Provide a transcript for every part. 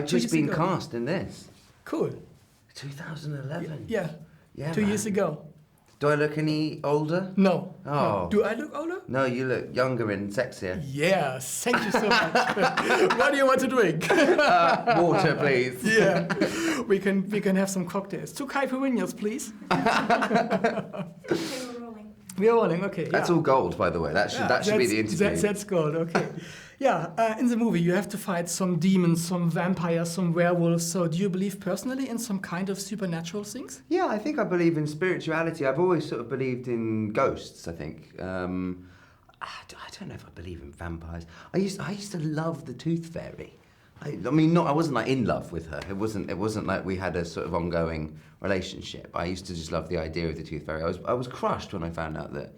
I've just been cast in this. Cool. 2011. Yeah. Yeah, 2 years ago. Do I look any older? No. Oh. No. Do I look older? No, you look younger and sexier. Yes, thank you so much. What do you want to drink? Water, please. Yeah, we can have some cocktails. 2 caipirinhas, please. Okay, we're rolling. We're rolling, okay. That's yeah. all gold, by the way. That should be the interview. That's gold, okay. Yeah, in the movie you have to fight some demons, some vampires, some werewolves. So do you believe personally in some kind of supernatural things? Yeah, I think I believe in spirituality. I've always sort of believed in ghosts, I think. I don't know if I believe in vampires. I used to love the Tooth Fairy. I mean, I wasn't like in love with her. It wasn't like we had a sort of ongoing relationship. I used to just love the idea of the Tooth Fairy. I was crushed when I found out that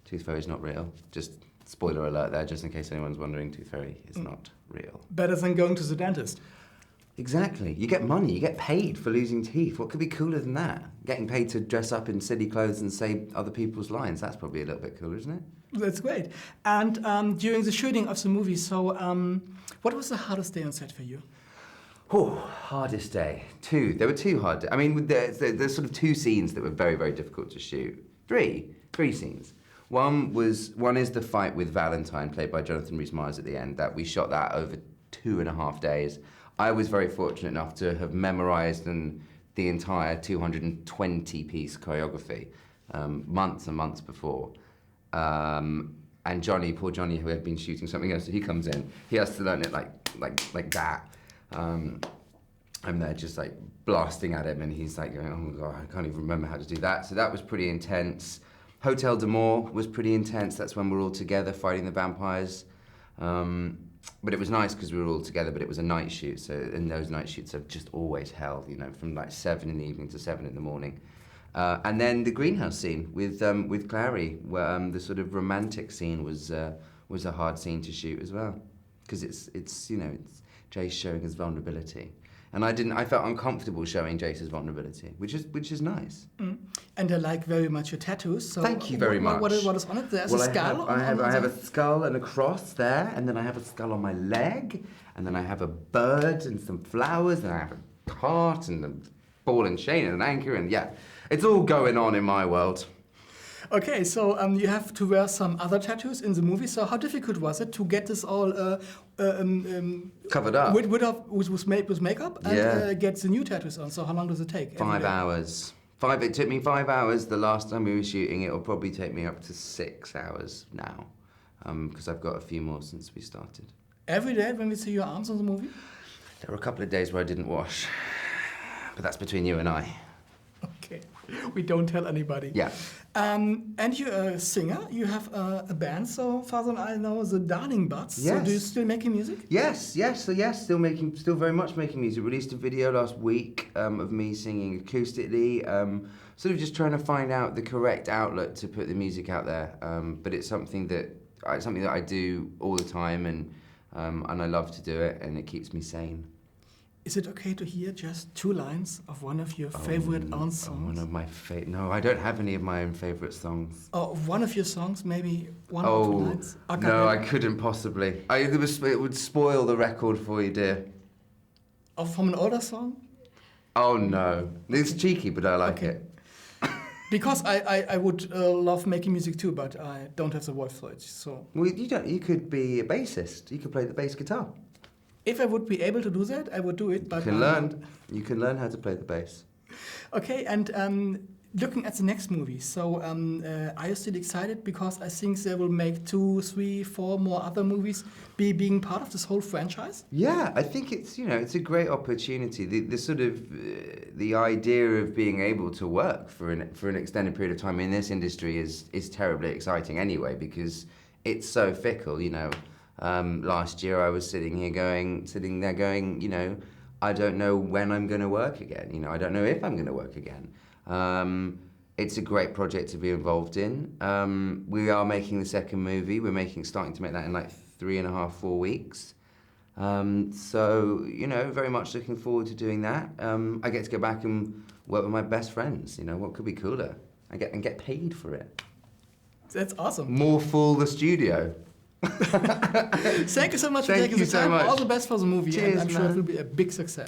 Tooth Fairy is not real. Just spoiler alert there, just in case anyone's wondering, Tooth Fairy is not real. Better than going to the dentist. Exactly. You get money, you get paid for losing teeth. What could be cooler than that? Getting paid to dress up in silly clothes and say other people's lines. That's probably a little bit cooler, isn't it? That's great. And during the shooting of the movie, so what was the hardest day on set for you? Oh, hardest day. There were 2 hard days. I mean, there's sort of 2 scenes that were very, very difficult to shoot. Three scenes. One is the fight with Valentine, played by Jonathan Rhys-Meyers at the end. That we shot that over 2.5 days. I was very fortunate enough to have memorized the entire 220-piece choreography months and months before. And Johnny, poor Johnny, who had been shooting something else, so he comes in. He has to learn it like that. I'm there just like blasting at him, and he's like going, "Oh God, I can't even remember how to do that." So that was pretty intense. Hotel de Mort was pretty intense. That's when we're all together fighting the vampires. But it was nice because we were all together, but it was a night shoot. So in those night shoots are just always hell, you know, from like 7 in the evening to 7 in the morning. And then the greenhouse scene with Clary, where the sort of romantic scene was a hard scene to shoot as well, because it's Jace showing his vulnerability, and I felt uncomfortable showing Jace's vulnerability, which is nice. Mm. And I like very much your tattoos. So thank you very much. What is on it? There's a skull. I have a skull and a cross there, and then I have a skull on my leg, and then I have a bird and some flowers, and I have a heart and a ball and chain and an anchor, and yeah. It's all going on in my world. Okay, so you have to wear some other tattoos in the movie. So how difficult was it to get this all covered up with makeup and get the new tattoos on? So how long does it take? 5 hours. It took me 5 hours the last time we were shooting. It will probably take me up to 6 hours now, because I've got a few more since we started. Every day when we see your arms on the movie? There were a couple of days where I didn't wash, but that's between you and I. Okay, we don't tell anybody. Yeah. And you're a singer. You have a band, so far as I know, the Darling Buds. Yes. So do you still making music? Yes. Still very much making music. Released a video last week of me singing acoustically. Sort of just trying to find out the correct outlet to put the music out there. But it's something that I do all the time, and I love to do it, and it keeps me sane. Is it okay to hear just 2 lines of one of your favorite own songs? One of my No, I don't have any of my own favorite songs. Oh, one of your songs, maybe one or 2 lines? No, I couldn't possibly. It would spoil the record for you, dear. Oh, from an older song? Oh, no. It's cheeky, but I like it. Because I would love making music too, but I don't have the voice for it, so... Well, you could be a bassist. You could play the bass guitar. If I would be able to do that, I would do it, but... You can learn how to play the bass. Okay, and looking at the next movie, so are you still excited? Because I think they will make 2, 3, 4 more other movies being part of this whole franchise. Yeah, I think it's a great opportunity. The sort of the idea of being able to work for an extended period of time in this industry is terribly exciting anyway, because it's so fickle, you know. Last year I was sitting there going, I don't know when I'm going to work again. I don't know if I'm going to work again. It's a great project to be involved in. We are making the second movie. We're starting to make that in like 3.5, 4 weeks. So, very much looking forward to doing that. I get to go back and work with my best friends. What could be cooler? I get paid for it. That's awesome. More full the studio. Thank you so much for Thank taking you the so time. much. All the best for the movie, Cheers, and I'm sure man. it will be a big success.